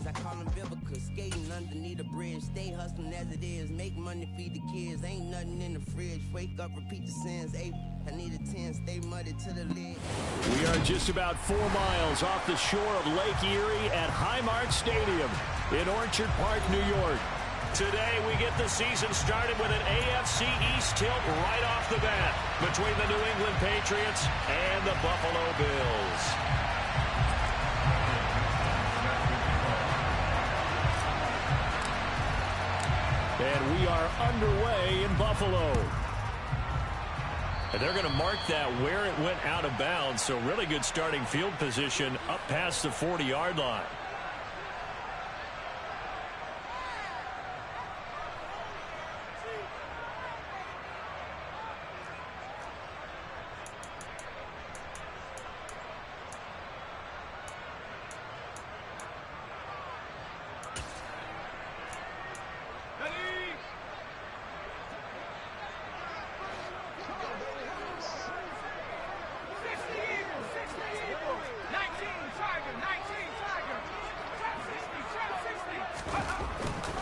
I call them Vivica. Skating underneath a bridge, stay hustling as it is. Make money, feed the kids, ain't nothing in the fridge. Wake up, repeat the sins. Hey, I need a 10, stay muddy to the lid. We are just about 4 miles off the shore of Lake Erie at Highmark Stadium in Orchard Park, New York. Today, we get the season started with an AFC East tilt right off the bat between the New England Patriots and the Buffalo Bills. And we are underway in Buffalo. And they're going to mark that where it went out of bounds, so really good starting field position up past the 40-yard line.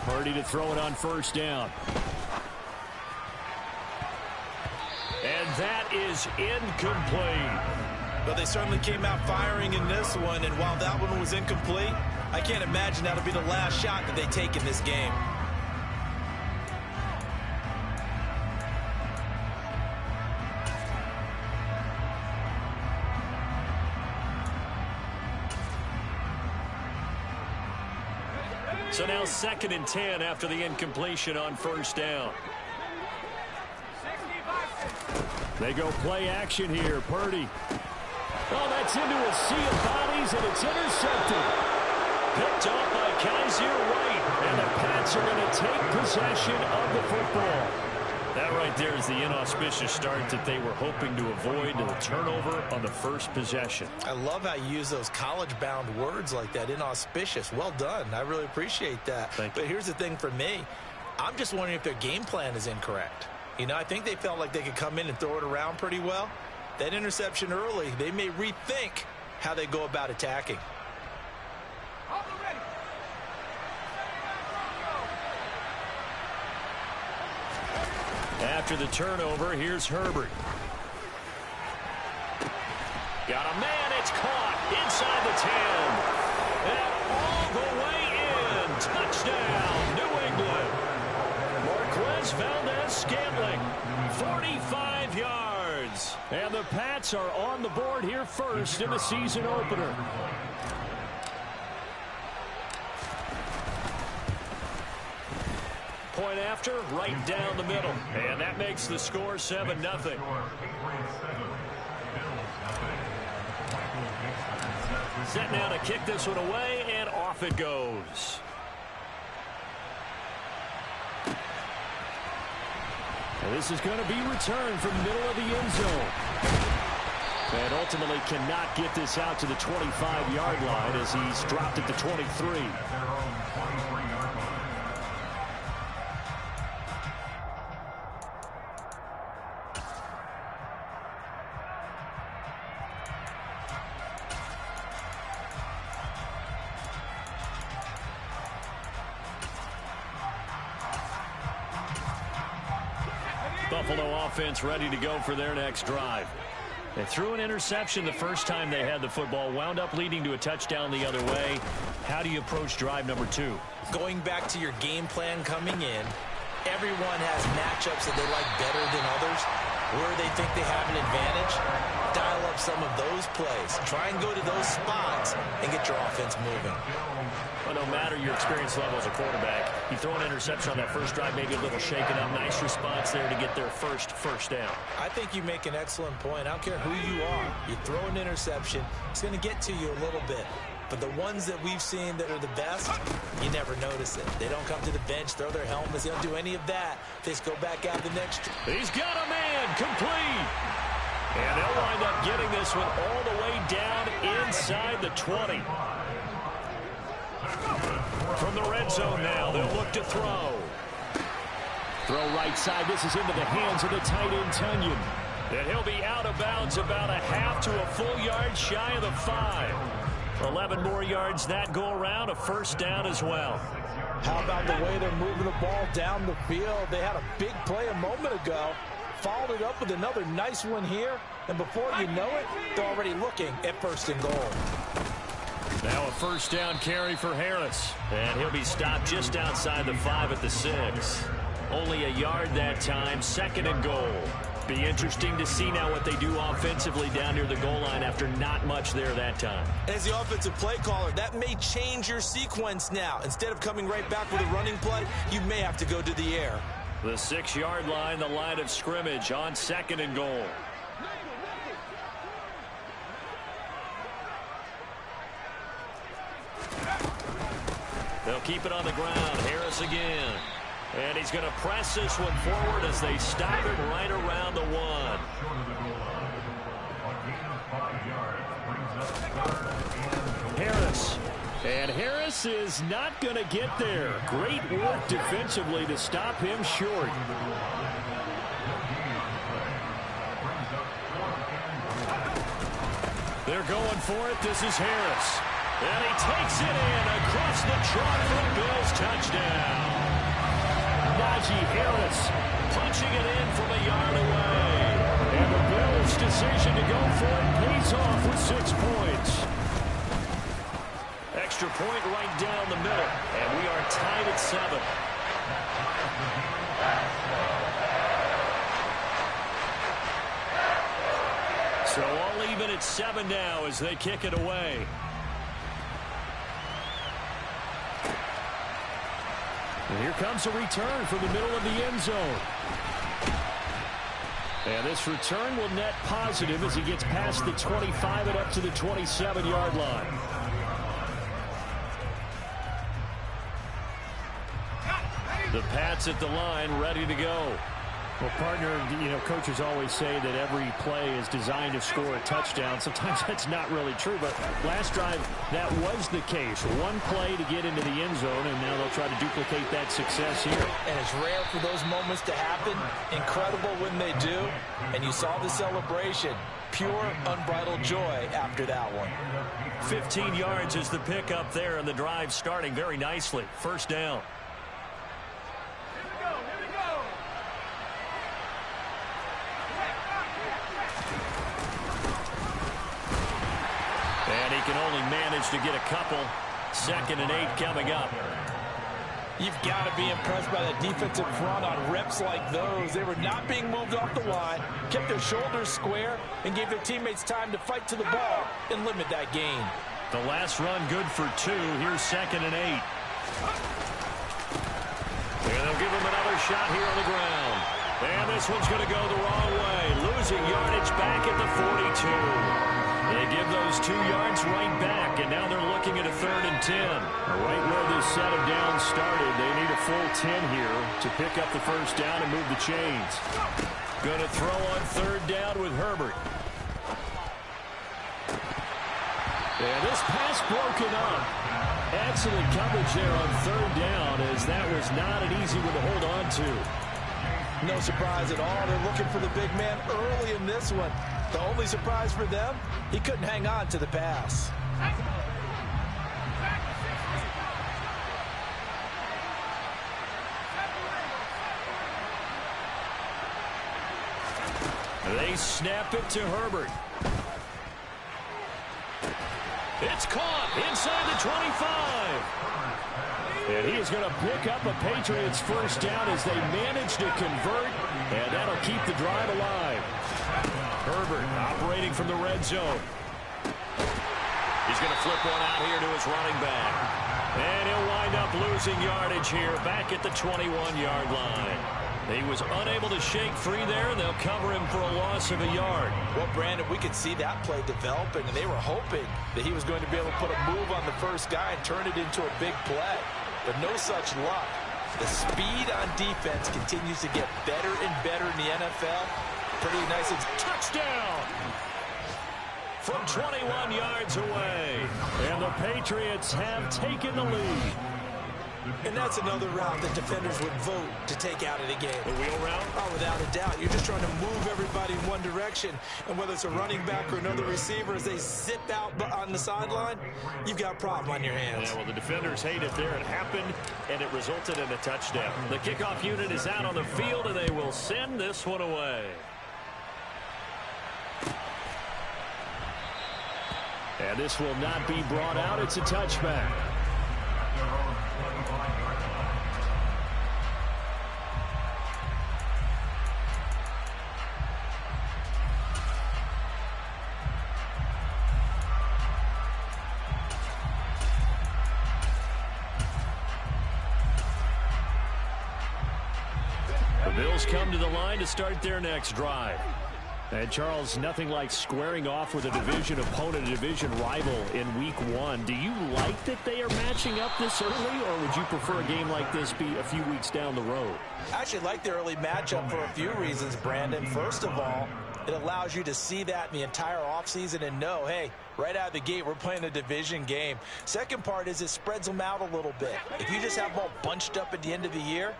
Purdy to throw it on first down. And that is incomplete. But they certainly came out firing in this one, and while that one was incomplete, I can't imagine that'll be the last shot that they take in this game. So now 2nd and 10 after the incompletion on first down. They go play action here. Purdy. Oh, that's into a sea of bodies, and it's intercepted. Picked off by Kaiser White, and the Pats are going to take possession of the football. That right there is the inauspicious start that they were hoping to avoid, the turnover on the first possession. I love how you use those college-bound words like that, inauspicious. Well done. I really appreciate that. But here's the thing for me. I'm just wondering if their game plan is incorrect. You know, I think they felt like they could come in and throw it around pretty well. That interception early, they may rethink how they go about attacking. After the turnover, here's Herbert. Got a man, it's caught inside the 10. And all the way in. Touchdown, New England. Marquez Valdez-Scantling, 45 yards. And the Pats are on the board here first in the season opener. Point after, right down the middle. And that makes the score 7-0. Set now to kick this one away, and off it goes. And this is going to be returned from middle of the end zone. And ultimately cannot get this out to the 25-yard line as he's dropped at the 23. Buffalo offense ready to go for their next drive. They threw an interception the first time they had the football, wound up leading to a touchdown the other way. How do you approach drive number 2? Going back to your game plan coming in, everyone has matchups that they like better than others. Where they think they have an advantage, dial up some of those plays. Try and go to those spots and get your offense moving. Well, no matter your experience level as a quarterback, you throw an interception on that first drive, maybe a little shaken up. Nice response there to get their first down. I think you make an excellent point. I don't care who you are. You throw an interception, it's going to get to you a little bit. But the ones that we've seen that are the best, you never notice it. They don't come to the bench, throw their helmets. They don't do any of that. They just go back out the next. He's got a man, complete. And they'll wind up getting this one all the way down inside the 20. From the red zone now, they'll look to throw. Throw right side. This is into the hands of the tight end, Tunyon. And he'll be out of bounds about a half to a full yard shy of the 5. 11 more yards that go around, a first down as well. How about the way they're moving the ball down the field? They had a big play a moment ago, followed it up with another nice one here, and before you know it, they're already looking at first and goal. Now a first down carry for Harris, and he'll be stopped just outside the 5 at the 6. Only a yard that time, second and goal. Be interesting to see now what they do offensively down near the goal line after not much there that time. As the offensive play caller, that may change your sequence now. Instead of coming right back with a running play, you may have to go to the air. The 6-yard line, the line of scrimmage on second and goal. They'll keep it on the ground. Harris again. And he's going to press this one forward as they stop it right around the 1. Harris. And Harris is not going to get there. Great work defensively to stop him short. They're going for it. This is Harris. And he takes it in across the chalk for a Bills touchdown. Najee Harris punching it in from a yard away. And the Bills' decision to go for it pays off with 6 points. Extra point right down the middle. And we are tied at 7. So all even at 7 now as they kick it away. And here comes a return from the middle of the end zone. And this return will net positive as he gets past the 25 and up to the 27-yard line. The Pats at the line, ready to go. Well, partner, you know, coaches always say that every play is designed to score a touchdown. Sometimes that's not really true, but last drive, that was the case. One play to get into the end zone, and now they'll try to duplicate that success here. And it's rare for those moments to happen. Incredible when they do. And you saw the celebration. Pure, unbridled joy after that one. 15 yards is the pickup there, and the drive starting very nicely. First down. And he can only manage to get a couple. 2nd and 8 coming up. You've got to be impressed by that defensive front on reps like those. They were not being moved off the line, kept their shoulders square, and gave their teammates time to fight to the ball and limit that gain. The last run good for 2. Here's 2nd and 8. And they'll give him another shot here on the ground. And this one's going to go the wrong way. Losing yardage back at the 42. They give those 2 yards right back, and now they're looking at a 3rd and 10. Right where this set of downs started, they need a full 10 here to pick up the first down and move the chains. Going to throw on 3rd down with Herbert. And this pass broken up. Excellent coverage there on 3rd down, as that was not an easy one to hold on to. No surprise at all. They're looking for the big man early in this one. The only surprise for them, he couldn't hang on to the pass. They snap it to Herbert. It's caught inside the 25. And he is going to pick up a Patriots first down as they manage to convert, and that'll keep the drive alive. Herbert operating from the red zone. He's going to flip one out here to his running back. And he'll wind up losing yardage here back at the 21-yard line. He was unable to shake free there, and they'll cover him for a loss of a yard. Well, Brandon, we could see that play developing, and they were hoping that he was going to be able to put a move on the first guy and turn it into a big play. But no such luck. The speed on defense continues to get better and better in the NFL. Pretty nice. Touchdown! From 21 yards away. And the Patriots have taken the lead. And that's another route that defenders would vote to take out of the game. The wheel route? Oh, without a doubt. You're just trying to move everybody in one direction. And whether it's a running back or another receiver, as they zip out on the sideline, you've got a problem on your hands. Yeah, well, the defenders hate it there. It happened, and it resulted in a touchdown. The kickoff unit is out on the field, and they will send this one away. And this will not be brought out. It's a touchback. The Bills come to the line to start their next drive. And, Charles, nothing like squaring off with a division opponent, a division rival in Week 1. Do you like that they are matching up this early, or would you prefer a game like this be a few weeks down the road? I actually like the early matchup for a few reasons, Brandon. First of all, it allows you to see that in the entire offseason and know, hey, right out of the gate, we're playing a division game. Second part is it spreads them out a little bit. If you just have them all bunched up at the end of the year,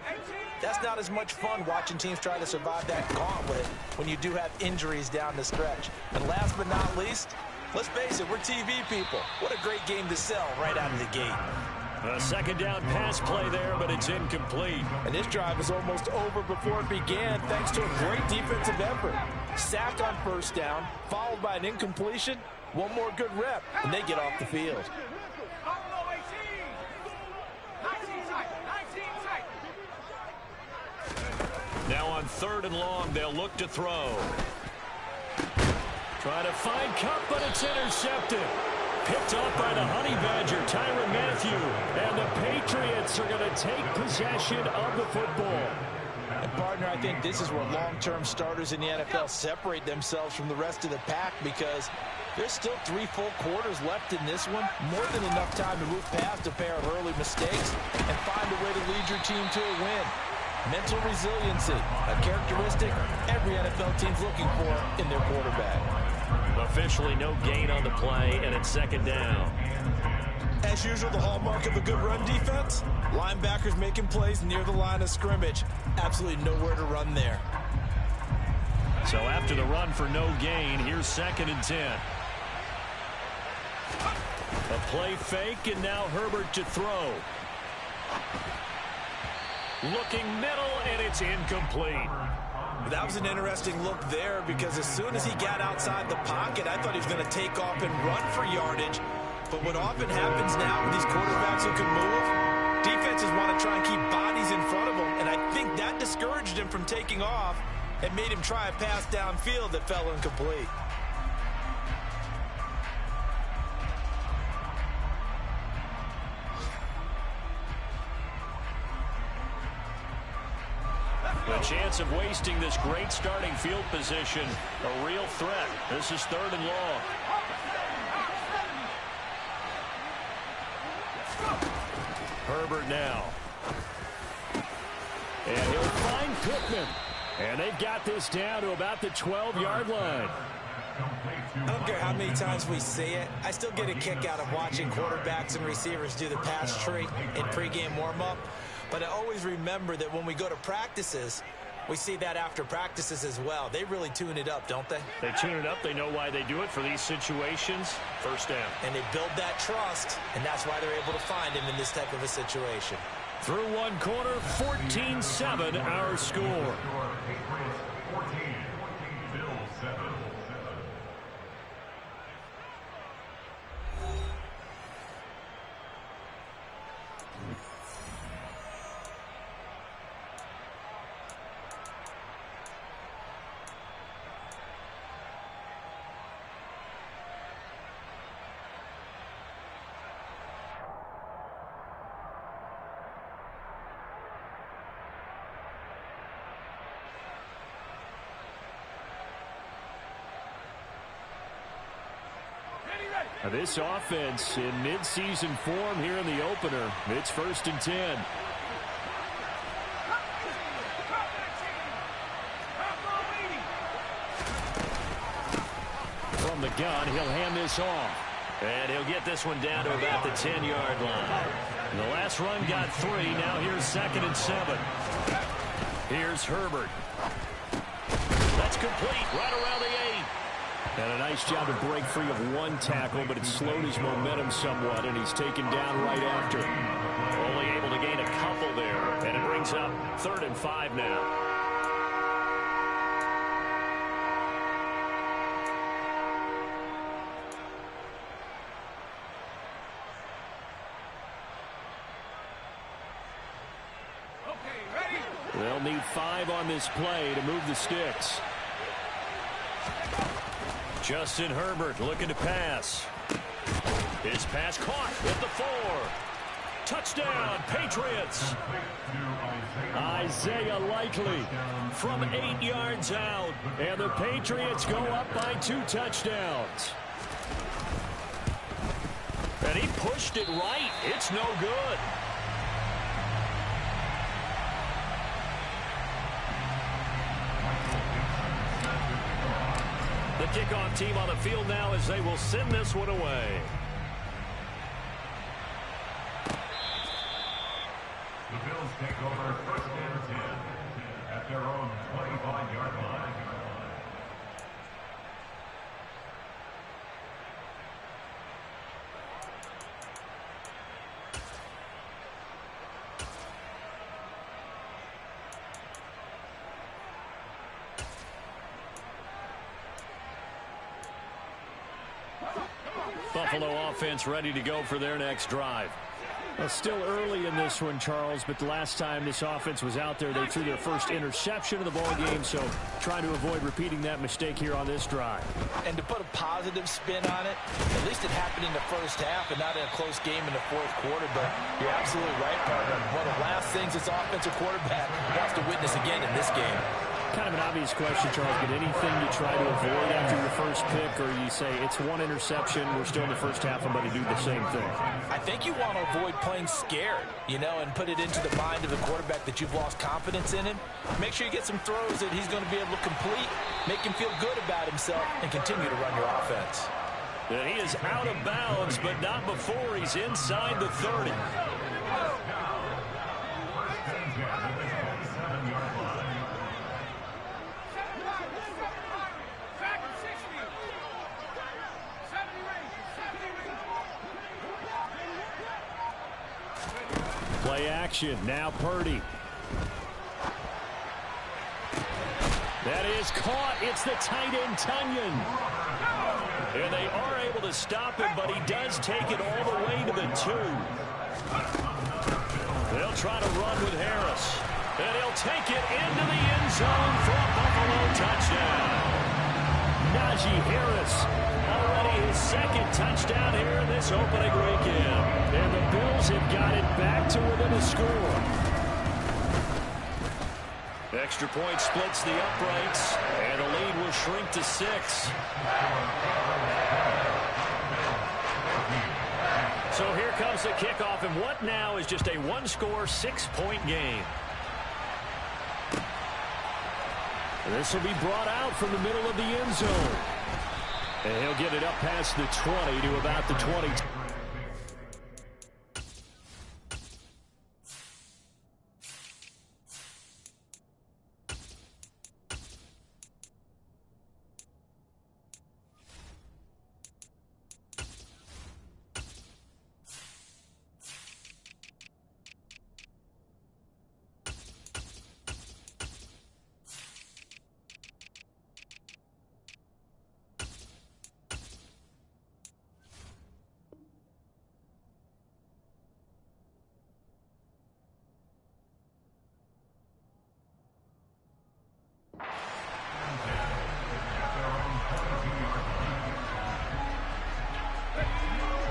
that's not as much fun watching teams try to survive that gauntlet when you do have injuries down the stretch. And last but not least, let's face it, we're TV people. What a great game to sell right out of the gate. A second down pass play there, but it's incomplete. And this drive is almost over before it began thanks to a great defensive effort. Sack on first down, followed by an incompletion. One more good rep, and they get off the field. Now on 3rd and long, they'll look to throw. Try to find Cup, but it's intercepted. Picked off by the Honey Badger, Tyrann Mathieu. And the Patriots are going to take possession of the football. And, partner, I think this is where long-term starters in the NFL separate themselves from the rest of the pack, because there's still 3 full quarters left in this one. More than enough time to move past a pair of early mistakes and find a way to lead your team to a win. Mental resiliency, a characteristic every NFL team's looking for in their quarterback. Officially no gain on the play, and it's 2nd down. As usual, the hallmark of a good run defense, linebackers making plays near the line of scrimmage. Absolutely nowhere to run there. So after the run for no gain, here's 2nd and 10. A play fake, and now Herbert to throw. Looking middle, and it's incomplete. That was an interesting look there, because as soon as he got outside the pocket, I thought he was going to take off and run for yardage. But what often happens now with these quarterbacks who can move, defenses want to try and keep bodies in front of them, and I think that discouraged him from taking off and made him try a pass downfield that fell incomplete. The chance of wasting this great starting field position, a real threat. This is 3rd and long. Herbert now. And he'll find Pittman. And they've got this down to about the 12-yard line. I don't care how many times we see it. I still get a kick out of watching quarterbacks and receivers do the pass tree in pregame warm-up. But I always remember that when we go to practices, we see that after practices as well. They really tune it up, don't they? They tune it up. They know why they do it for these situations. 1st down. And they build that trust, and that's why they're able to find him in this type of a situation. Through one quarter, 14-7 our score. This offense in mid-season form here in the opener. It's 1st and 10. From the gun, he'll hand this off. And he'll get this one down to about the 10-yard line. And the last run got 3. Now here's 2nd and 7. Here's Herbert. That's complete right around the 8. And a nice job to break free of one tackle, but it slowed his momentum somewhat, and he's taken down right after. Only able to gain a couple there, and it brings up 3rd and 5 now. They'll need 5 on this play to move the sticks. Justin Herbert looking to pass. His pass caught at the 4. Touchdown, Patriots. Isaiah Likely from 8 yards out. And the Patriots go up by 2 touchdowns. And he pushed it right. It's no good. The kickoff team on the field now as they will send this one away. The Bills take over 1st and 10 at their own 25-yard line. Buffalo offense ready to go for their next drive. Well, still early in this one, Charles, but the last time this offense was out there, they threw their first interception of the ball game, so trying to avoid repeating that mistake here on this drive. And to put a positive spin on it, at least it happened in the first half and not in a close game in the 4th quarter, but you're absolutely right, partner. One of the last things this offensive quarterback wants to witness again in this game. Kind of an obvious question, Charles, but anything you try to avoid after your first pick, or you say it's one interception, we're still in the first half, I'm going to do the same thing? I think you want to avoid playing scared, you know, and put it into the mind of the quarterback that you've lost confidence in him. Make sure you get some throws that he's going to be able to complete, make him feel good about himself, and continue to run your offense. And he is out of bounds, but not before he's inside the 30. Play action. Now Purdy. That is caught. It's the tight end, Tunyon. And they are able to stop him, but he does take it all the way to the 2. They'll try to run with Harris. And he'll take it into the end zone for a Buffalo touchdown. Najee Harris, already his 2nd touchdown here in this opening weekend. And the Bills have got it back to within a score. Extra point splits the uprights, and the lead will shrink to 6. So here comes the kickoff, and what now is just a one-score, 6-point game. And this will be brought out from the middle of the end zone. And he'll get it up past the 20 to about the 20.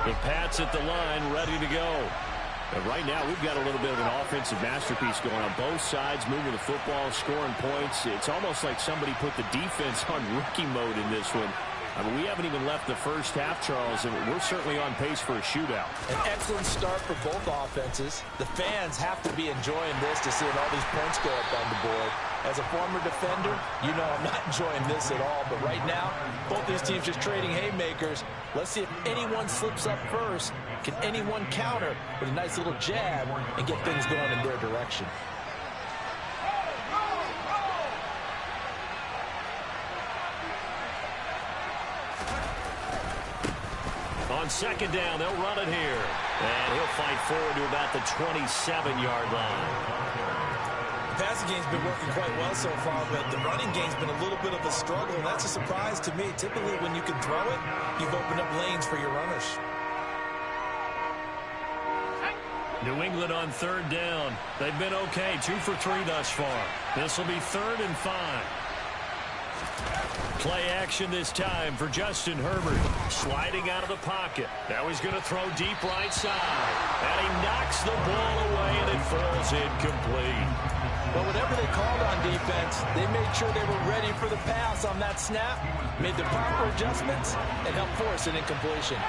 The Pats at the line, ready to go. And right now, we've got a little bit of an offensive masterpiece going on both sides, moving the football, scoring points. It's almost like somebody put the defense on rookie mode in this one. I mean, we haven't even left the first half, Charles, and we're certainly on pace for a shootout. An excellent start for both offenses. The fans have to be enjoying this to see all these points go up on the board. as a former defender, you know I'm not enjoying this at all. But right now, both these teams just trading haymakers. Let's see if anyone slips up first. Can anyone counter with a nice little jab and get things going in their direction? On second down, they'll run it here. And he'll fight forward to about the 27-yard line. The passing game's been working quite well so far, but the running game's been a little bit of a struggle, and that's a surprise to me. Typically, when you can throw it, you've opened up lanes for your runners. New England on third down. They've been okay, 2 for 3 thus far. This will be 3rd and 5. Play action this time for Justin Herbert. Sliding out of the pocket. Now he's going to throw deep right side. And he knocks the ball away, and it falls incomplete. But whatever they called on defense, they made sure they were ready for the pass on that snap, made the proper adjustments, and helped force an incompletion.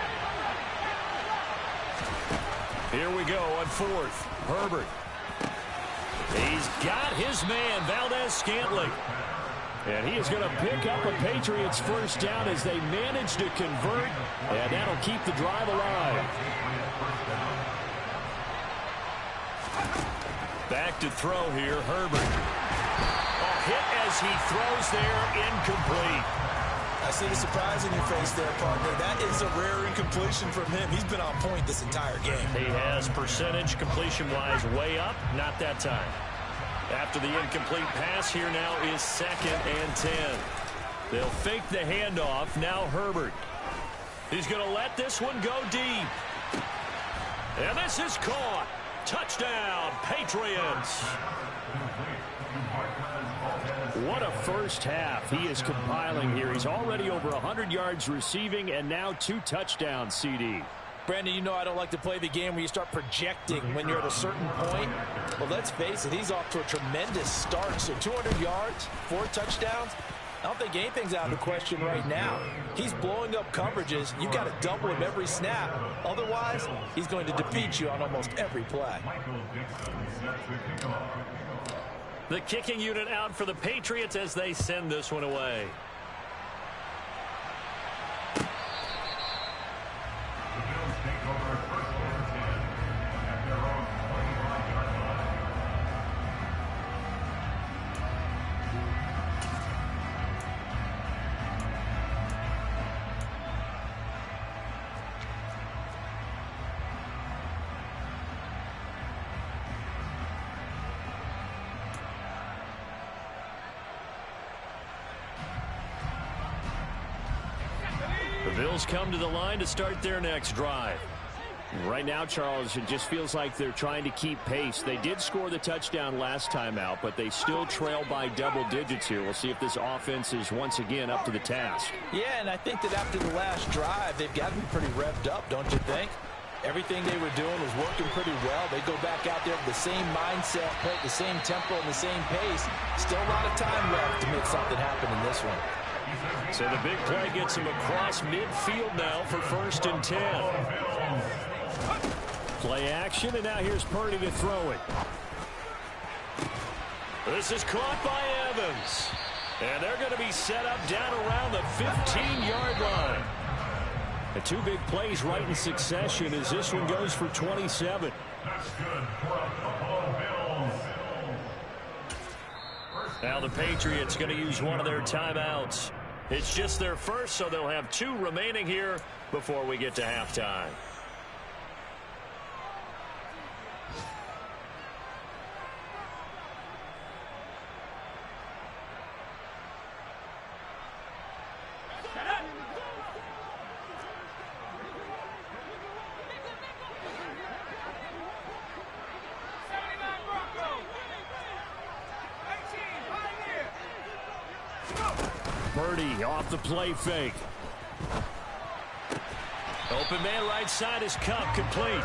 Here we go on 4th. Herbert. He's got his man, Valdez-Scantling. And he is going to pick up a Patriots first down as they manage to convert, and that'll keep the drive alive. Back to throw here, Herbert. A hit as he throws there, incomplete. I see the surprise in your face there, partner. That is a rare incompletion from him. He's been on point this entire game. He has percentage completion-wise way up, not that time. After the incomplete pass, here now is 2nd and 10. They'll fake the handoff. Now Herbert. He's going to let this one go deep. And this is caught. Touchdown, Patriots. What a first half he is compiling here. He's already over 100 yards receiving and now 2 touchdowns, CD. Brandon, you know I don't like to play the game where you start projecting when you're at a certain point. But let's face it, he's off to a tremendous start. So 200 yards, 4 touchdowns. I don't think anything's out of the question right now. He's blowing up coverages. You've got to double him every snap. Otherwise, he's going to defeat you on almost every play. The kicking unit out for the Patriots as they send this one away. The Bills come to the line to start their next drive. Right now, Charles, it just feels like they're trying to keep pace. They did score the touchdown last time out, but they still trail by double digits here. We'll see if this offense is once again up to the task. Yeah, and I think that after the last drive, they've got to be pretty revved up, don't you think? Everything they were doing was working pretty well. They go back out there with the same mindset, play at the same tempo and the same pace. Still a lot of time left to make something happen in this one. So the big play gets him across midfield now for 1st and 10. Play action, and now here's Purdy to throw it. This is caught by Evans. And they're going to be set up down around the 15-yard line. The 2 big plays right in succession as this one goes for 27. That's good for the Buffalo Bills. Now the Patriots going to use one of their timeouts. It's just their first, so they'll have 2 remaining here before we get to halftime. Purdy off the play fake. Open man right side is Cup, complete.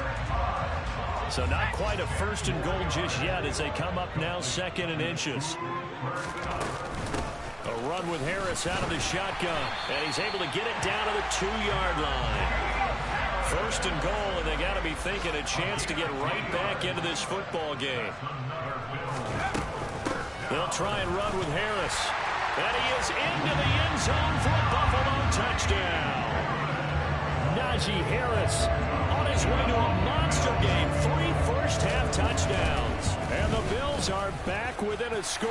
So not quite a 1st and goal just yet as they come up now 2nd and inches. A run with Harris out of the shotgun, and he's able to get it down to the 2-yard line. 1st and goal, and they got to be thinking a chance to get right back into this football game. They'll try and run with Harris. And he is into the end zone for a Buffalo touchdown. Najee Harris on his way to a monster game. 3 first-half touchdowns. And the Bills are back within a score.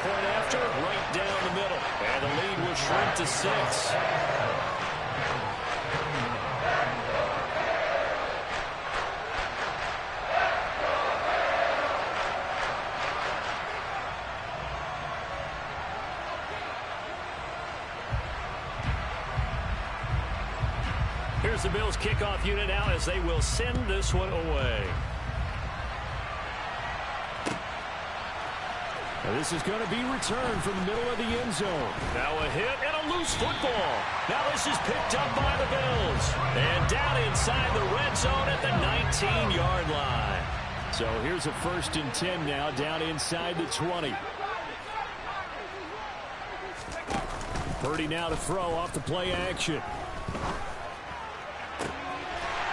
Point after, right down the middle. And the lead will shrink to 6. Here's the Bills kickoff unit now as they will send this one away. Now this is going to be returned from the middle of the end zone. Now a hit and a loose football. Now this is picked up by the Bills. And down inside the red zone at the 19-yard line. So here's a 1st and 10 now down inside the 20. Purdy now to throw off the play action.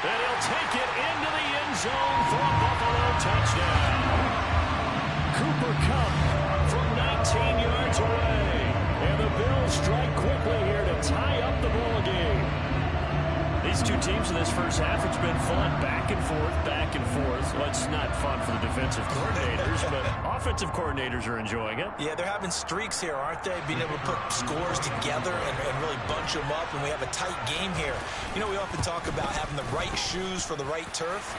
And he'll take it into the end zone for a Buffalo touchdown. Cooper Kupp from 19 yards away. And the Bills strike quickly here to tie up the ball game. These two teams in this first half, it's been fun. Back and forth, back and forth. Well, it's not fun for the defensive coordinators, but offensive coordinators are enjoying it. Yeah, they're having streaks here, aren't they? Being able to put scores together and really bunch them up, and we have a tight game here. You know, we often talk about having the right shoes for the right turf.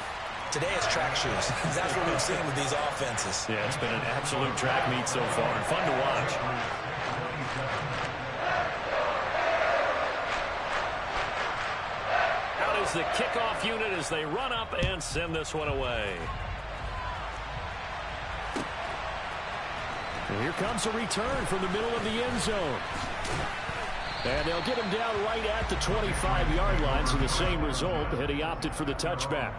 Today it's track shoes. That's what we've seen with these offenses. Yeah, it's been an absolute track meet so far, and fun to watch. The kickoff unit as they run up and send this one away. And here comes a return from the middle of the end zone. And they'll get him down right at the 25-yard line, so the same result had he opted for the touchback.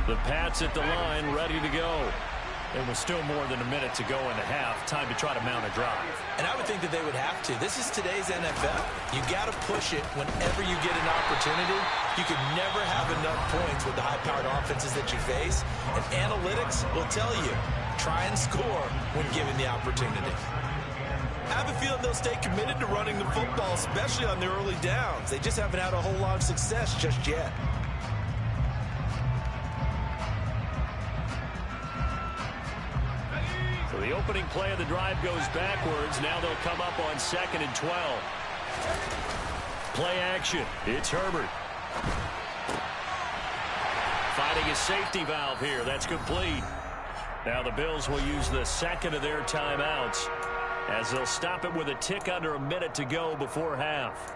The Pats at the line, ready to go. It was still more than a minute to go in the half. Time to try to mount a drive. And I would think that they would have to. This is today's NFL. You got to push it whenever you get an opportunity. You can never have enough points with the high-powered offenses that you face. And analytics will tell you, try and score when given the opportunity. I have a feeling they'll stay committed to running the football, especially on the early downs. They just haven't had a whole lot of success just yet. So the opening play of the drive goes backwards. Now they'll come up on 2nd and 12. Play action. It's Herbert. Finding a safety valve here. That's complete. Now the Bills will use the second of their timeouts as they'll stop it with a tick under a minute to go before half.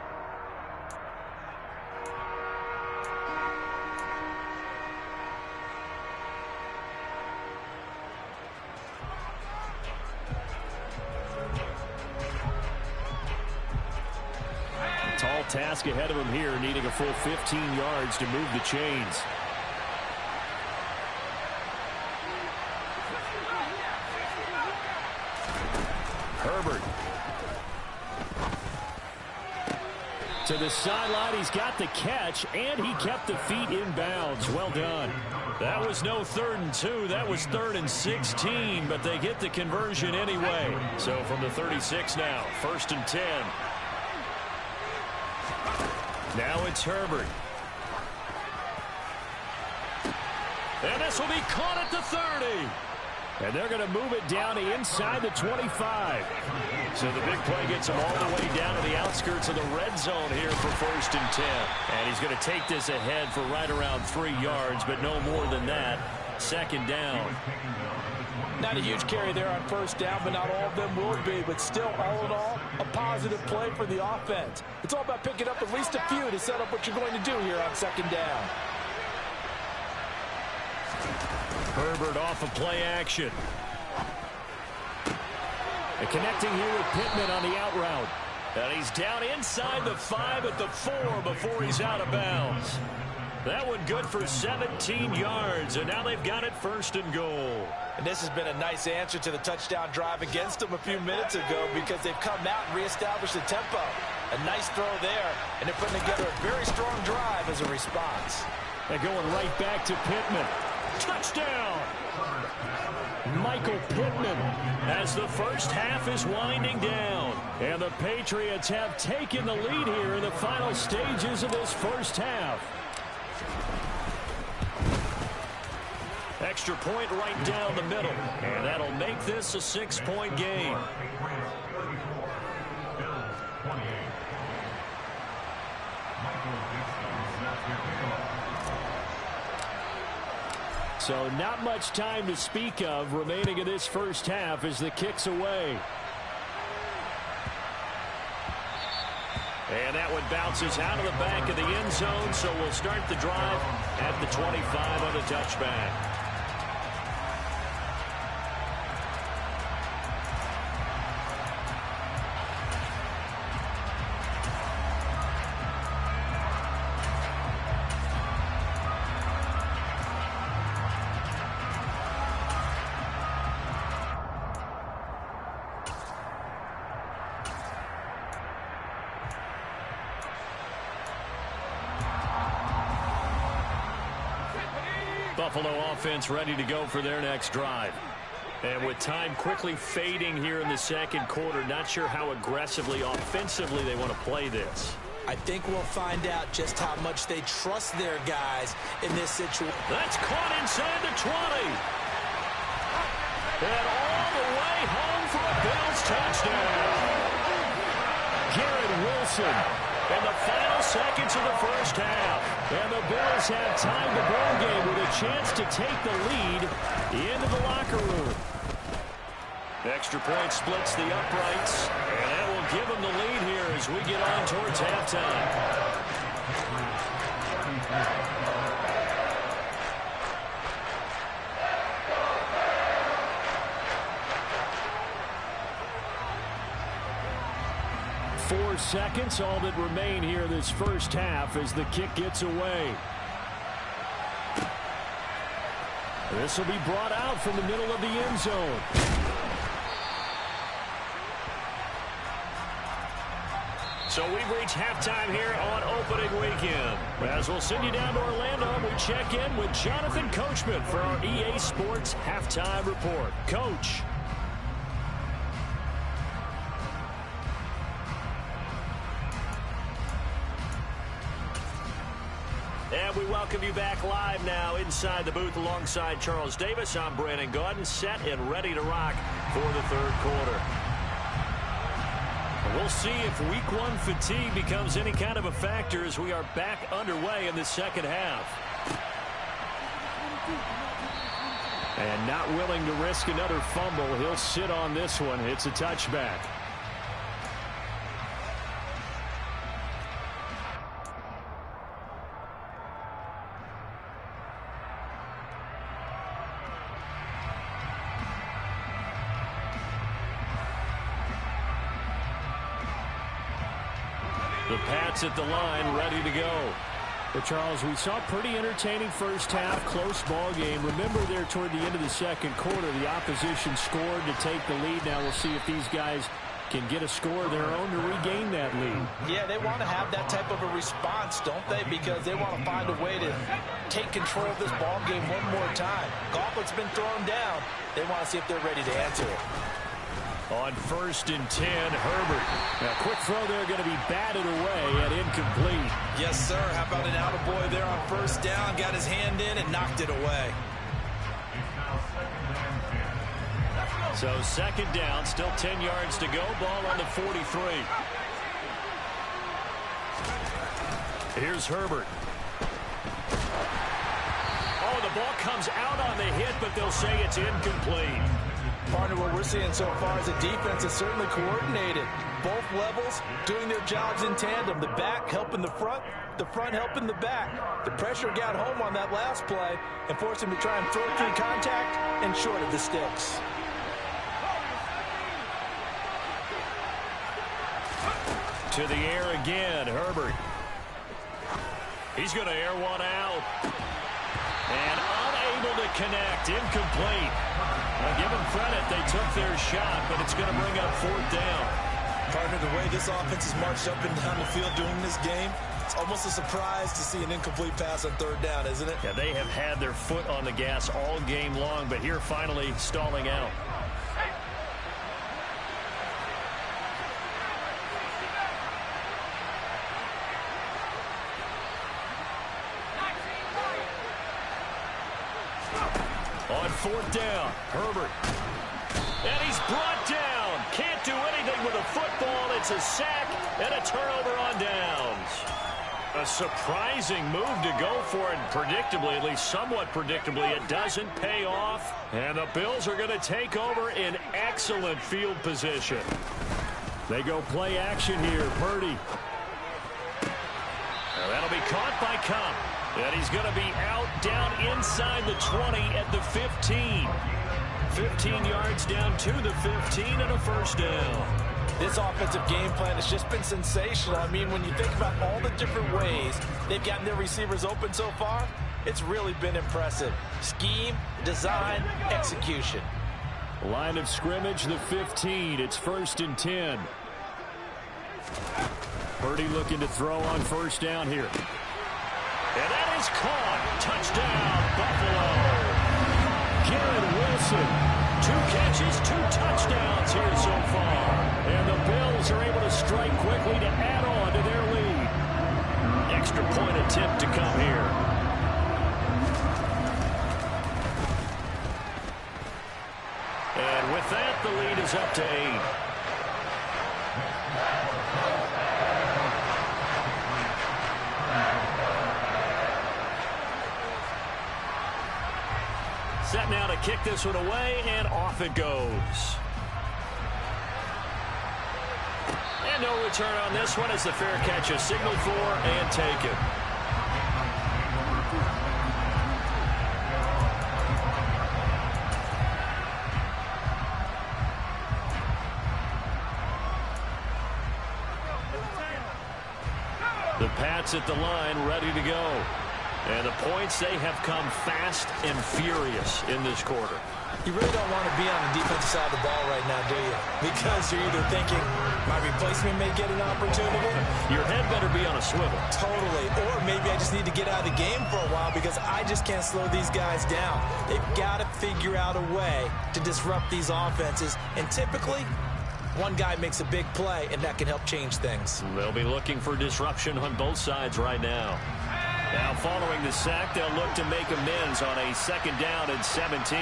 Tall task ahead of him here, needing a full 15 yards to move the chains. Herbert. To the sideline, he's got the catch, and he kept the feet in bounds. Well done. That was no 3rd and 2. That was 3rd and 16, but they get the conversion anyway. So from the 36 now, 1st and 10. Now it's Herbert. And this will be caught at the 30. And they're going to move it down to inside the 25. So the big play gets him all the way down to the outskirts of the red zone here for 1st and 10. And he's going to take this ahead for right around 3 yards, but no more than that. 2nd down. Not a huge carry there on 1st down, but not all of them will be. But still, all in all, a positive play for the offense. It's all about picking up at least a few to set up what you're going to do here on 2nd down. Herbert off of play action. And connecting here with Pittman on the out route. And he's down inside the 5 at the 4 before he's out of bounds. That one good for 17 yards, and now they've got it 1st and goal. And this has been a nice answer to the touchdown drive against them a few minutes ago because they've come out and reestablished the tempo. A nice throw there, and they're putting together a very strong drive as a response. They're going right back to Pittman. Touchdown! Michael Pittman as the first half is winding down. And the Patriots have taken the lead here in the final stages of this first half. Extra point right down the middle, and that'll make this a 6-point game. So not much time to speak of remaining in this first half as the kick's away. And that one bounces out of the back of the end zone, so we'll start the drive at the 25 on the touchback. Buffalo offense ready to go for their next drive. And with time quickly fading here in the second quarter, not sure how aggressively, offensively they want to play this. I think we'll find out just how much they trust their guys in this situation. That's caught inside the 20. And all the way home for a Bills touchdown. Garrett Wilson in the final seconds of the first half. And the Bills have tied the ball game with a chance to take the lead into the locker room. Extra point splits the uprights, and that will give them the lead here as we get on towards halftime. 4 seconds, all that remain here this first half as the kick gets away. This will be brought out from the middle of the end zone. So we've reached halftime here on opening weekend. As we'll send you down to Orlando, we check in with Jonathan Coachman for our EA Sports Halftime Report. Coach. And we welcome you back live now inside the booth alongside Charles Davis. I'm Brandon Gaudin, set and ready to rock for the third quarter. We'll see if week one fatigue becomes any kind of a factor as we are back underway in the second half. And not willing to risk another fumble, he'll sit on this one. It's a touchback. The Pats at the line, ready to go. Well, Charles, we saw a pretty entertaining first half, close ball game. Remember there toward the end of the second quarter, the opposition scored to take the lead. Now we'll see if these guys can get a score of their own to regain that lead. Yeah, they want to have that type of a response, don't they? Because they want to find a way to take control of this ball game one more time. Gauntlet's been thrown down. They want to see if they're ready to answer it. On 1st and 10, Herbert. Now, quick throw there going to be batted away and incomplete. Yes, sir. How about an attaboy there on 1st down? Got his hand in and knocked it away. So 2nd down, still 10 yards to go. Ball on the 43. Here's Herbert. Oh, the ball comes out on the hit, but they'll say it's incomplete. Partner, what we're seeing so far is a defense that's certainly coordinated. Both levels doing their jobs in tandem. The back helping the front helping the back. The pressure got home on that last play and forced him to try and throw through contact and short of the sticks. To the air again, Herbert. He's going to air one out. And unable to connect. Incomplete. Now, give them credit. They took their shot, but it's going to bring up 4th down. Partner, the way this offense has marched up and down the field during this game, it's almost a surprise to see an incomplete pass on 3rd down, isn't it? Yeah, they have had their foot on the gas all game long, but here finally stalling out. On 4th down, Herbert. And he's brought down. Can't do anything with a football. It's a sack and a turnover on downs. A surprising move to go for it. Predictably, at least somewhat predictably, it doesn't pay off. And the Bills are going to take over in excellent field position. They go play action here. Purdy. Now that'll be caught by Cup. And he's going to be out down inside the 20 at the 15. 15 yards down to the 15 and a 1st down. This offensive game plan has just been sensational. I mean, when you think about all the different ways they've gotten their receivers open so far, it's really been impressive. Scheme, design, execution. Line of scrimmage, the 15. It's 1st and 10. Purdy looking to throw on 1st down here. And that is caught. Touchdown, Buffalo. Garrett Wilson. 2 catches, 2 touchdowns here so far. And the Bills are able to strike quickly to add on to their lead. Extra point attempt to come here. And with that, the lead is up to 8. Set now to kick this one away, and off it goes. And no return on this one as the fair catch is signaled for and taken. The Pats at the line, ready to go. And the points, they have come fast and furious in this quarter. You really don't want to be on the defensive side of the ball right now, do you? Because you're either thinking, my replacement may get an opportunity. Your head better be on a swivel. Totally. Or maybe I just need to get out of the game for a while because I just can't slow these guys down. They've got to figure out a way to disrupt these offenses. And typically, one guy makes a big play, and that can help change things. They'll be looking for disruption on both sides right now. Now, following the sack, they'll look to make amends on a 2nd down and 17.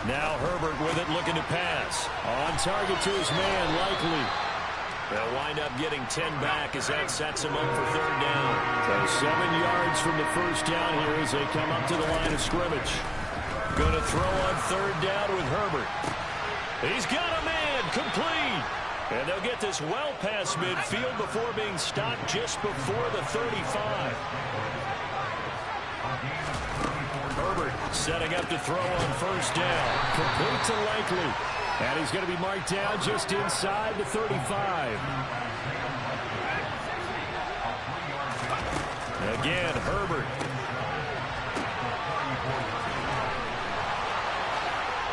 Now Herbert with it, looking to pass. On target to his man, Likely. They'll wind up getting 10 back as that sets him up for 3rd down. So 7 yards from the 1st down here as they come up to the line of scrimmage. Going to throw on 3rd down with Herbert. He's got a man, complete. And they'll get this well past midfield before being stopped just before the 35. Herbert setting up to throw on 1st down. Complete to Likely. And he's going to be marked down just inside the 35. Again, Herbert.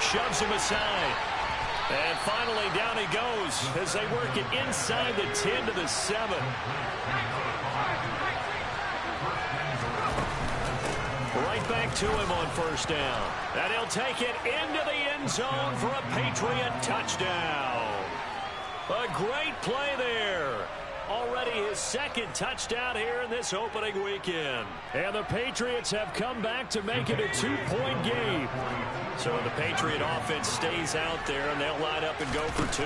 Shoves him aside. And finally, down he goes as they work it inside the 10 to the 7. Right back to him on 1st down. And he'll take it into the end zone for a Patriot touchdown. A great play there. Already his 2nd touchdown here in this opening weekend. And the Patriots have come back to make it a 2-point game. So the Patriot offense stays out there, and they'll line up and go for 2.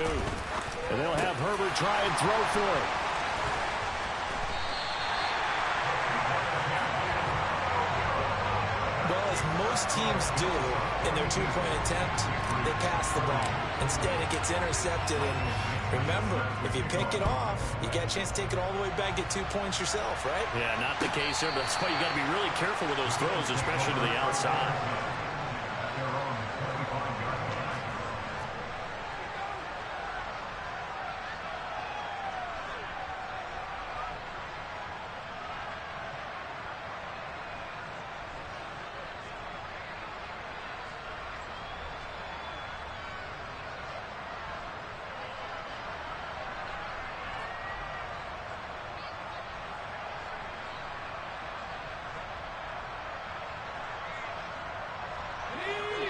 And they'll have Herbert try and throw for it. Well, as most teams do in their 2-point attempt, they pass the ball. Instead, it gets intercepted. And remember, if you pick it off, you get a chance to take it all the way back, get 2 points yourself, right? Yeah, not the case here, but that's why you got to be really careful with those throws, especially to the outside.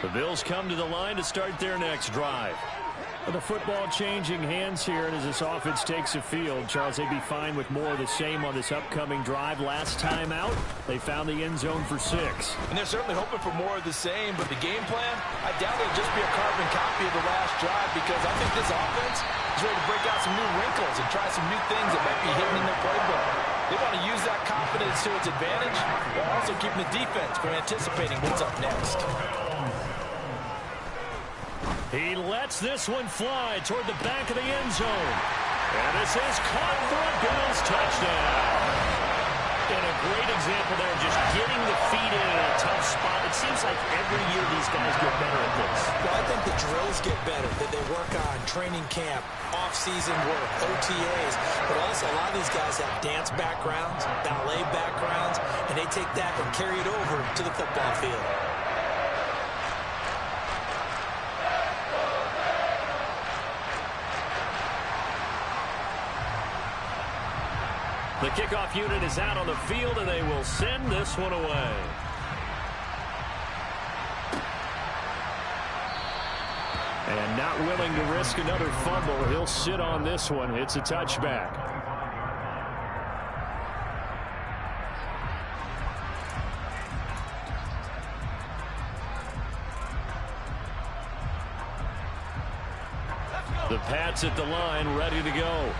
The Bills come to the line to start their next drive. The football changing hands here, and as this offense takes the field, Charles, they'd be fine with more of the same on this upcoming drive. Last time out, they found the end zone for 6. And they're certainly hoping for more of the same, but the game plan, I doubt it'll just be a carbon copy of the last drive, because I think this offense is ready to break out some new wrinkles and try some new things that might be hidden in their playbook. They want to use that confidence to its advantage while also keeping the defense from anticipating what's up next. He lets this one fly toward the back of the end zone. And this is caught for a Bills touchdown. And a great example there, just getting the feet in a tough spot. It seems like every year these guys get better at this. Well, I think the drills get better, that they work on training camp, off-season work, OTAs. But also a lot of these guys have dance backgrounds, ballet backgrounds, and they take that and carry it over to the football field. The kickoff unit is out on the field, and they will send this one away. And not willing to risk another fumble. He'll sit on this one. It's a touchback. The Pats at the line, ready to go.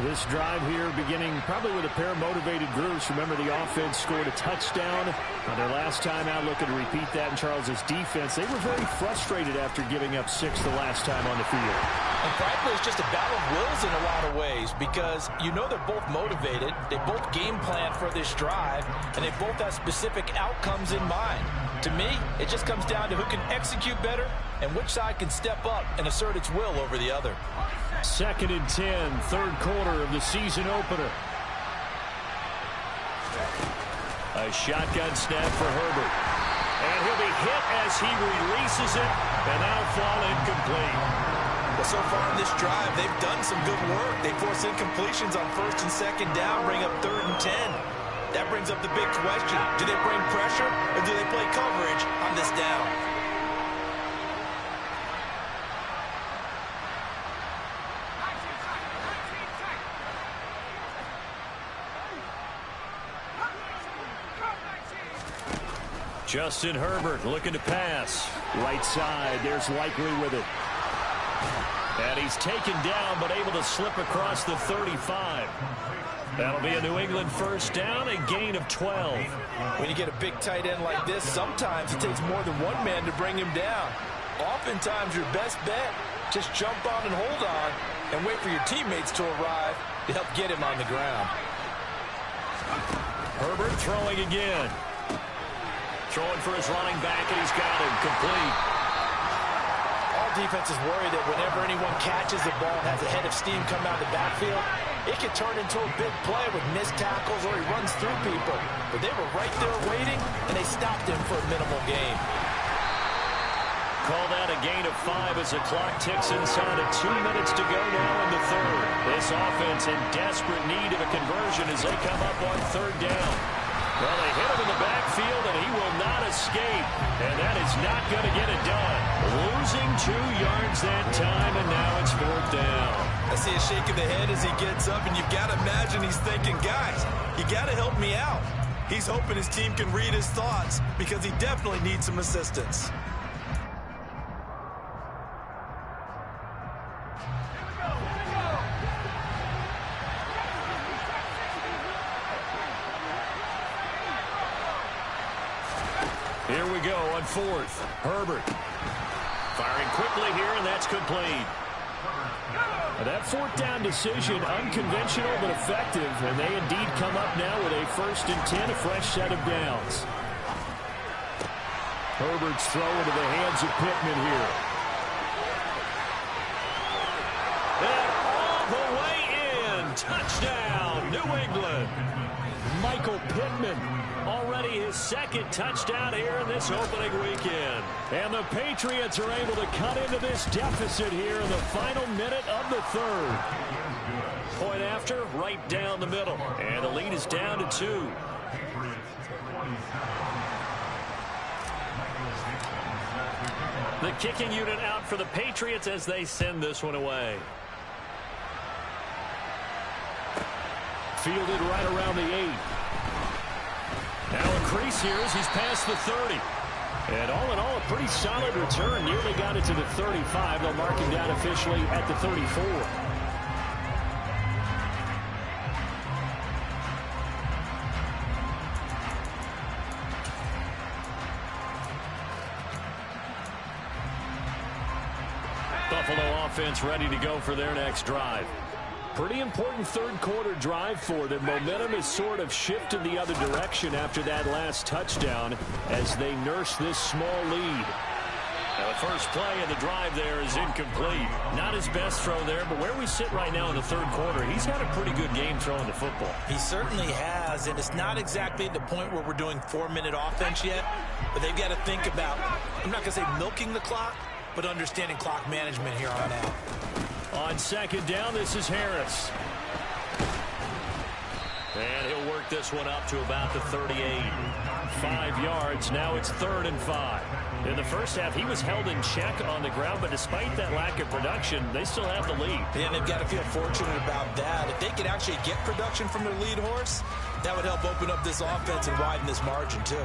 This drive here beginning probably with a pair of motivated groups. Remember, the offense scored a touchdown on their last time out. Looking to repeat that in Charles's defense. They were very frustrated after giving up 6 the last time on the field. And frankly, it's just a battle of wills in a lot of ways, because you know they're both motivated. They both game plan for this drive, and they both have specific outcomes in mind. To me, it just comes down to who can execute better and which side can step up and assert its will over the other. 2nd and 10, third quarter of the season opener. A shotgun snap for Herbert. And he'll be hit as he releases it, and that'll fall incomplete. Well, so far in this drive, they've done some good work. They force incompletions on 1st and 2nd down, bring up 3rd and 10. That brings up the big question. Do they bring pressure, or do they play coverage on this down? Justin Herbert looking to pass. Right side, there's Likely with it. And he's taken down, but able to slip across the 35. That'll be a New England first down, a gain of 12. When you get a big tight end like this, sometimes it takes more than one man to bring him down. Oftentimes, your best bet, just jump on and hold on and wait for your teammates to arrive to help get him on the ground. Herbert throwing again. Throwing for his running back, and he's got him complete. All defenses worry that whenever anyone catches the ball and has a head of steam come out of the backfield, it can turn into a big play with missed tackles or he runs through people. But they were right there waiting, and they stopped him for a minimal gain. Call that a gain of 5 as the clock ticks inside of 2 minutes to go now in the third. This offense in desperate need of a conversion as they come up on 3rd down. Well, they hit him in the backfield, and he will not escape. And that is not going to get it done. Losing 2 yards that time, and now it's 4th down. I see a shake of the head as he gets up, and you've got to imagine he's thinking, guys, you got to help me out. He's hoping his team can read his thoughts because he definitely needs some assistance. Here we go on 4th. Herbert firing quickly here, and that's complete. That 4th down decision, unconventional but effective, and they indeed come up now with a 1st and 10, a fresh set of downs. Herbert's throw into the hands of Pittman here. And all the way in. Touchdown, New England. Michael Pittman. Already his 2nd touchdown here in this opening weekend. And the Patriots are able to cut into this deficit here in the final minute of the 3rd. Point after, right down the middle. And the lead is down to 2. The kicking unit out for the Patriots as they send this one away. Fielded right around the 8. Now a crease here as he's past the 30. And all in all, a pretty solid return. Nearly got it to the 35. They'll mark him down officially at the 34. Buffalo offense ready to go for their next drive. Pretty important third quarter drive for them. Momentum is sort of shifted the other direction after that last touchdown as they nurse this small lead. Now the first play of the drive there is incomplete. Not his best throw there, but where we sit right now in the third quarter, he's had a pretty good game throwing the football. He certainly has, and it's not exactly at the point where we're doing 4-minute offense yet, but they've got to think about, I'm not going to say milking the clock, but understanding clock management here on out. On second down, this is Harris. And he'll work this one up to about the 38. 5 yards. Now it's 3rd and 5. In the first half, he was held in check on the ground, but despite that lack of production, they still have the lead. And they've got to feel fortunate about that. If they could actually get production from their lead horse, that would help open up this offense and widen this margin, too.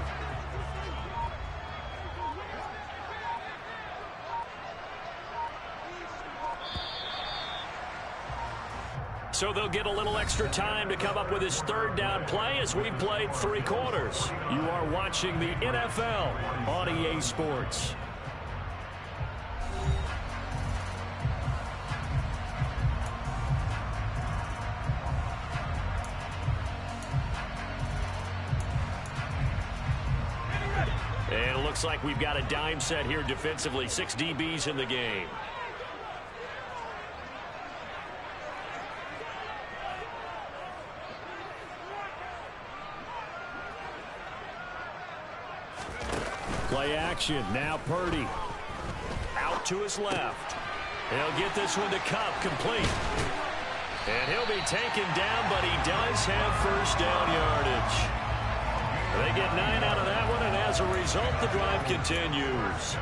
So they'll get a little extra time to come up with his third down play as we've played 3 quarters. You are watching the NFL on EA Sports. And it looks like we've got a dime set here defensively. 6 DBs in the game. Play action. Now Purdy. Out to his left. He'll get this one to Cup, complete. And he'll be taken down, but he does have first down yardage. They get 9 out of that one, and as a result, the drive continues.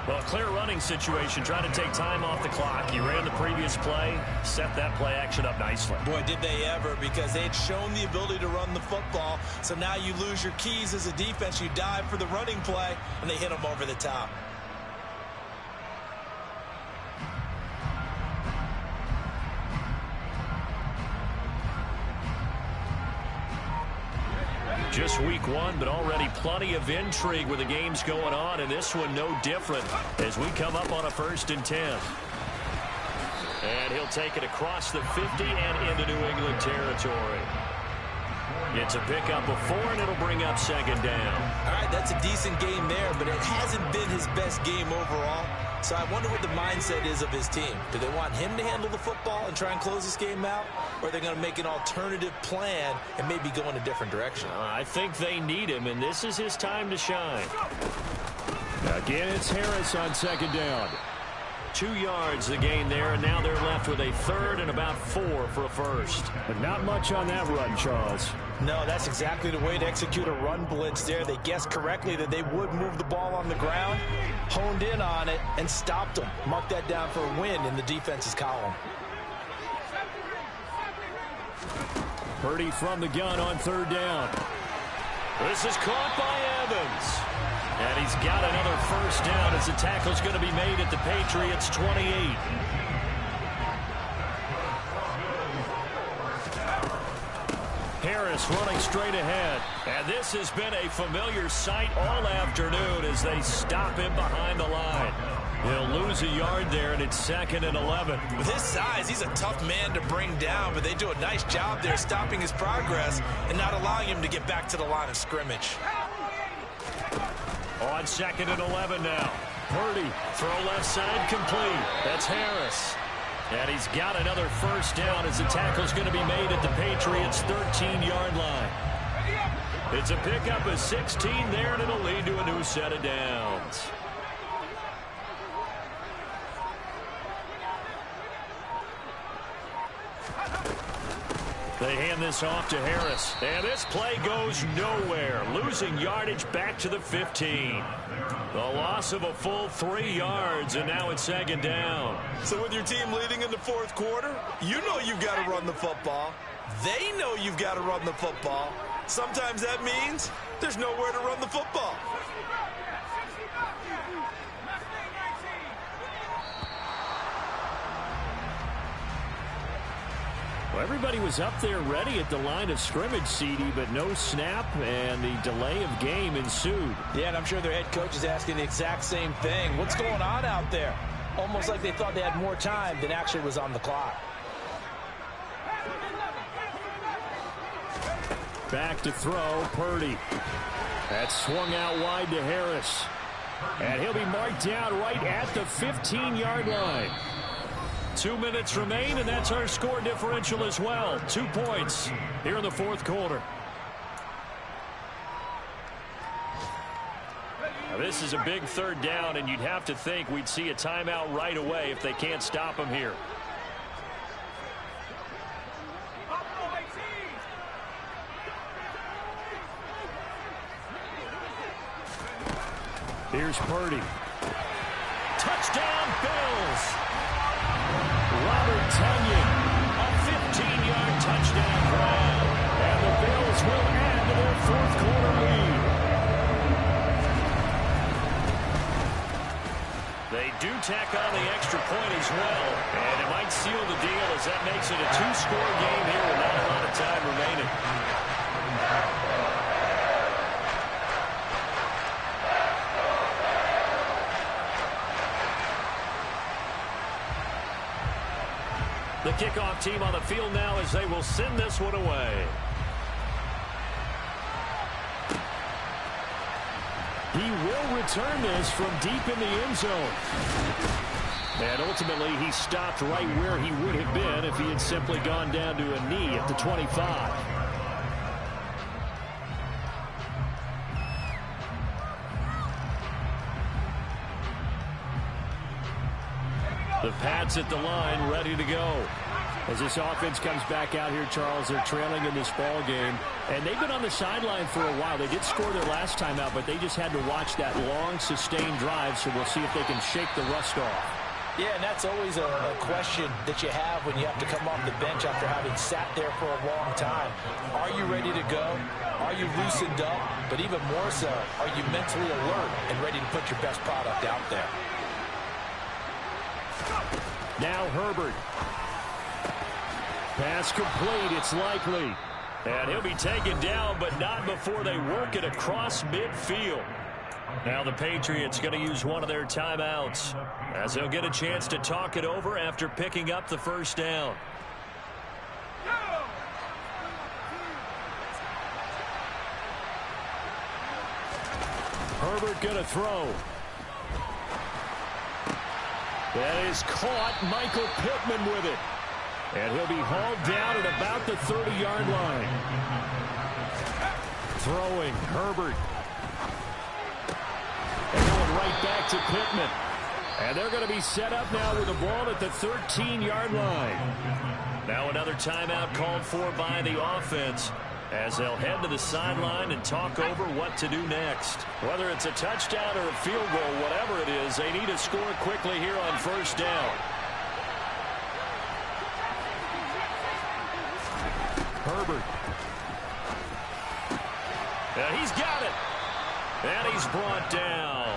Well, clear running situation, trying to take time off the clock. You ran the previous play, set that play action up nicely. Boy, did they ever, because they had shown the ability to run the football. So now you lose your keys as a defense. You dive for the running play, and they hit them over the top. Just week 1, but already plenty of intrigue with the games going on, and this one no different as we come up on a 1st and 10. And he'll take it across the 50 and into New England territory. It's a pickup of 4, and it'll bring up 2nd down. All right, that's a decent game there, but it hasn't been his best game overall. So I wonder what the mindset is of his team. Do they want him to handle the football and try and close this game out? Or are they going to make an alternative plan and maybe go in a different direction? I think they need him, and this is his time to shine. Again, it's Harris on 2nd down. 2 yards the gain there, and now they're left with a 3rd and about 4 for a first. But not much on that run, Charles. No, that's exactly the way to execute a run blitz there. They guessed correctly that they would move the ball on the ground, honed in on it, and stopped them. Mark that down for a win in the defense's column. Purdy from the gun on 3rd down. This is caught by Evans. And he's got another first down as the tackle's going to be made at the Patriots' 28. Harris running straight ahead. And this has been a familiar sight all afternoon as they stop him behind the line. He'll lose a yard there, and it's 2nd and 11. With his size, he's a tough man to bring down, but they do a nice job there stopping his progress and not allowing him to get back to the line of scrimmage. On 2nd and 11 now. Purdy, throw left side complete. That's Harris. And he's got another first down as the tackle's going to be made at the Patriots' 13-yard line. It's a pickup of 16 there, and it'll lead to a new set of downs. They hand this off to Harris. And this play goes nowhere. Losing yardage back to the 15. The loss of a full 3 yards, and now it's 2nd down. So with your team leading in the 4th quarter, you know you've got to run the football. They know you've got to run the football. Sometimes that means there's nowhere to run the football. Well, everybody was up there ready at the line of scrimmage, CD, but no snap, and the delay of game ensued. Yeah, and I'm sure their head coach is asking the exact same thing. What's going on out there? Almost like they thought they had more time than actually was on the clock. Back to throw, Purdy. That's swung out wide to Harris. And he'll be marked down right at the 15-yard line. 2 minutes remain, and that's our score differential as well. 2 points here in the 4th quarter. Now, this is a big 3rd down, and you'd have to think we'd see a timeout right away if they can't stop him here. Here's Purdy. Touchdown, Bills! Robert Tonyan, a 15-yard touchdown grab. And the Bills will add to their 4th quarter lead. They do tack on the extra point as well. And it might seal the deal as that makes it a 2-score game here with not a lot of time remaining. The kickoff team on the field now as they will send this one away. He will return this from deep in the end zone. And ultimately, he stopped right where he would have been if he had simply gone down to a knee at the 25. The Pats at the line, ready to go. As this offense comes back out here, Charles, they're trailing in this ball game. And they've been on the sideline for a while. They did score their last time out, but they just had to watch that long, sustained drive, so we'll see if they can shake the rust off. Yeah, and that's always a question that you have when you have to come off the bench after having sat there for a long time. Are you ready to go? Are you loosened up? But even more so, are you mentally alert and ready to put your best product out there? Now Herbert. Pass complete, it's likely. And he'll be taken down, but not before they work it across midfield. Now the Patriots going to use one of their timeouts as they'll get a chance to talk it over after picking up the 1st down. Herbert going to throw. That is caught. Michael Pittman with it. And he'll be hauled down at about the 30-yard line. Throwing, Herbert. And going right back to Pittman. And they're going to be set up now with the ball at the 13-yard line. Now another timeout called for by the offense as they'll head to the sideline and talk over what to do next. Whether it's a touchdown or a field goal, whatever it is, they need to score quickly here on 1st down. Herbert. And he's got it. And he's brought down.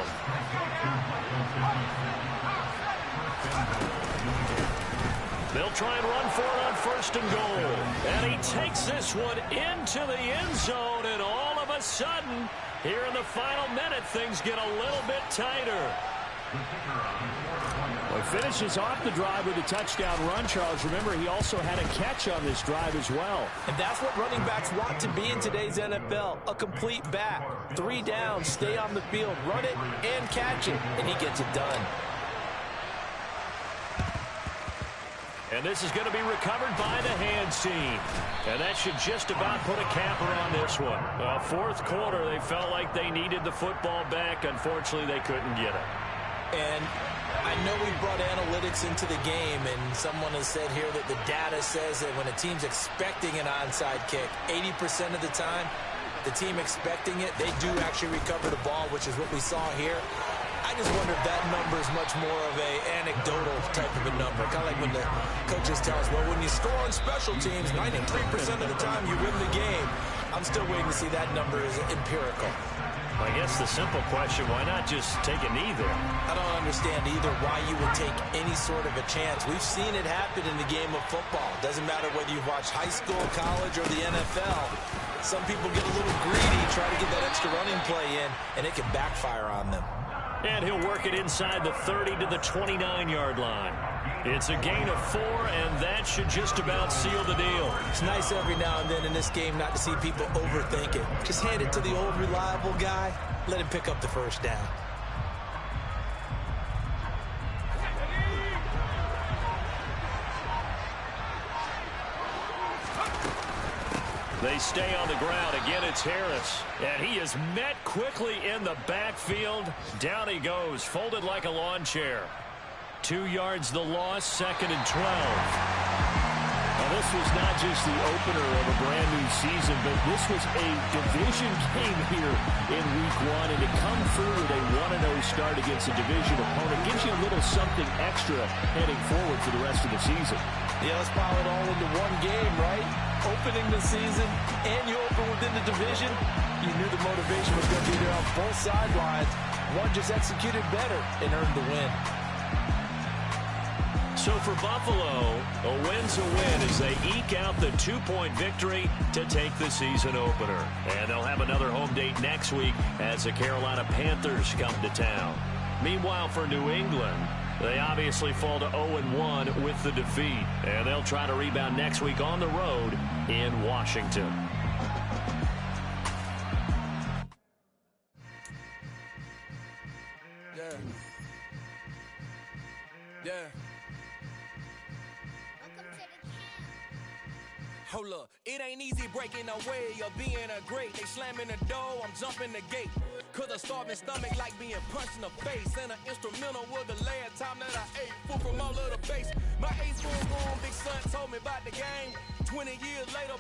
They'll try and run for it on 1st and goal. And he takes this one into the end zone. And all of a sudden, here in the final minute, things get a little bit tighter. Well, he finishes off the drive with a touchdown run, Charles. Remember, he also had a catch on this drive as well. And that's what running backs want to be in today's NFL, a complete back. 3 down, stay on the field, run it and catch it, and he gets it done. And this is going to be recovered by the hands team. And that should just about put a capper on this one. Well, 4th quarter, they felt like they needed the football back. Unfortunately, they couldn't get it. And I know we brought analytics into the game, and someone has said here that the data says that when a team's expecting an onside kick, 80% of the time, the team expecting it, they do actually recover the ball, which is what we saw here. I just wonder if that number is much more of a anecdotal type of a number. Kind of like when the coaches tell us, well, when you score on special teams, 93% of the time you win the game. I'm still waiting to see that number is empirical. I guess the simple question, why not just take a knee there? I don't understand either why you would take any sort of a chance. We've seen it happen in the game of football. Doesn't matter whether you've watched high school, college, or the NFL. Some people get a little greedy, try to get that extra running play in, and it can backfire on them. And he'll work it inside the 30 to the 29-yard line. It's a gain of 4, and that should just about seal the deal. It's nice every now and then in this game not to see people overthink it. Just hand it to the old reliable guy. Let him pick up the first down. They stay on the ground. Again, it's Harris. And he is met quickly in the backfield. Down he goes, folded like a lawn chair. 2 yards the loss, 2nd and 12. Now, this was not just the opener of a brand-new season, but this was a division game here in Week 1. And to come through with a 1-0 start against a division opponent gives you a little something extra heading forward for the rest of the season. Yeah, let's pile it all into one game, right? Opening the season, and you open within the division. You knew the motivation was going to be there on both sidelines. One just executed better and earned the win. So for Buffalo, a win's a win as they eke out the 2-point victory to take the season opener. And they'll have another home date next week as the Carolina Panthers come to town. Meanwhile, for New England, they obviously fall to 0-1 with the defeat. And they'll try to rebound next week on the road in Washington. Hold up, it ain't easy breaking away or being a great. They slamming the door, I'm jumping the gate. Cause a starving stomach like being punched in the face. And an instrumental was the last time that I ate food from all of the base. My ace room, big son told me about the game. 20 years later,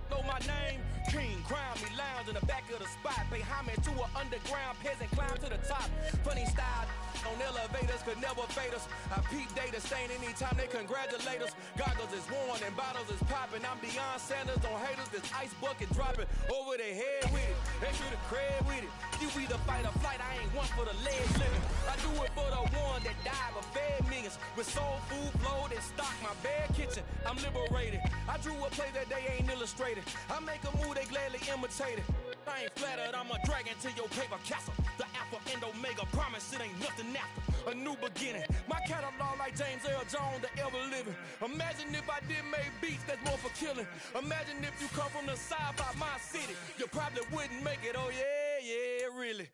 know my name. King, crown me, lounge in the back of the spot. Pay homage to an underground peasant, climb to the top. Funny style on elevators could never fade us. I peep data stain anytime they congratulate us. Goggles is worn and bottles is popping. I'm Deion Sanders on haters, this ice bucket dropping over their head with it. They should have cred with it. You either fight or flight, I ain't one for the legs living. I do it for the one that died but fed millions. With soul food flowed and stock my bad kitchen. I'm liberated. I drew a play that they ain't illustrated. I make a move, they gladly imitate it. I ain't flattered, I'm a dragon to your paper castle. The Alpha and Omega, promise it ain't nothing after. A new beginning. My catalog like James Earl Jones, the ever living. Imagine if I did make beats that's more for killing. Imagine if you come from the side by my city. You probably wouldn't make it, oh yeah, really.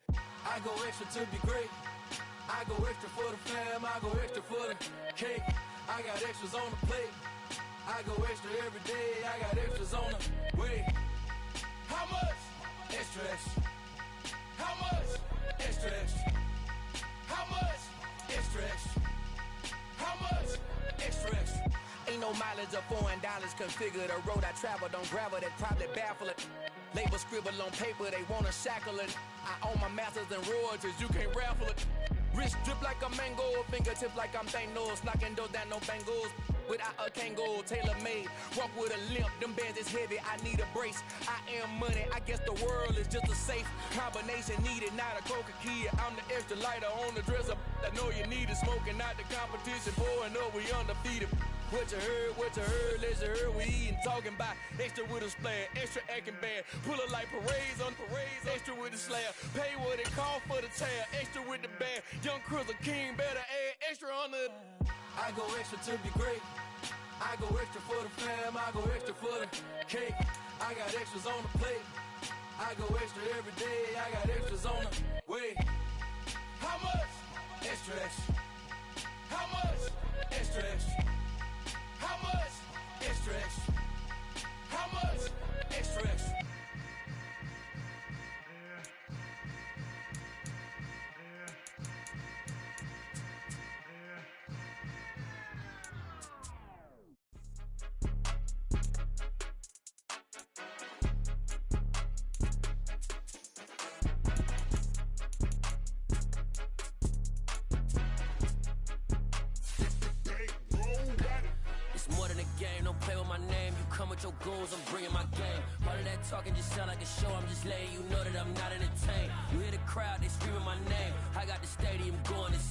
I go extra to be great. I go extra for the fam, I go extra for the cake. I got extras on the plate. I go extra every day, I got extras on the way. How much? Extra, extra. How much? Extra, extra. How much? Extra, extra. How much? Extra, extra. Ain't no mileage of $4 configure the road I travel. Don't gravel that probably baffle it. Label scribble on paper, they wanna shackle it. I own my masters and royalties, you can't raffle it. Wrist drip like a mango, fingertip like I'm Thanos. Knocking those down, no bangles. Without a Kango, tailor-made. Walk with a limp, them bands is heavy, I need a brace. I am money, I guess the world is just a safe combination needed, not a coca key. I'm the extra lighter on the dresser. I know you need it, smoking out the competition, pouring up, we undefeated. What you heard, let's heard, we eatin', talking about extra with a splash, extra acting bad. Pull it like parades on parades, extra with the slab. Pay what it cost for the tail, extra with the band. Young Crizzle King, better add extra on the... I go extra to be great. I go extra for the fam, I go extra for the cake. I got extras on the plate. I go extra every day, I got extras on the way. How much? Extra, extra. How much? Extra, extra. How much? Extra, extra. How much? Extra, extra. game, don't play with my name. You come with your goons, I'm bringing my game. All of that talking just sound like a show. I'm just letting you know that I'm not entertained. You hear the crowd, they screaming my name. I got the stadium going insane.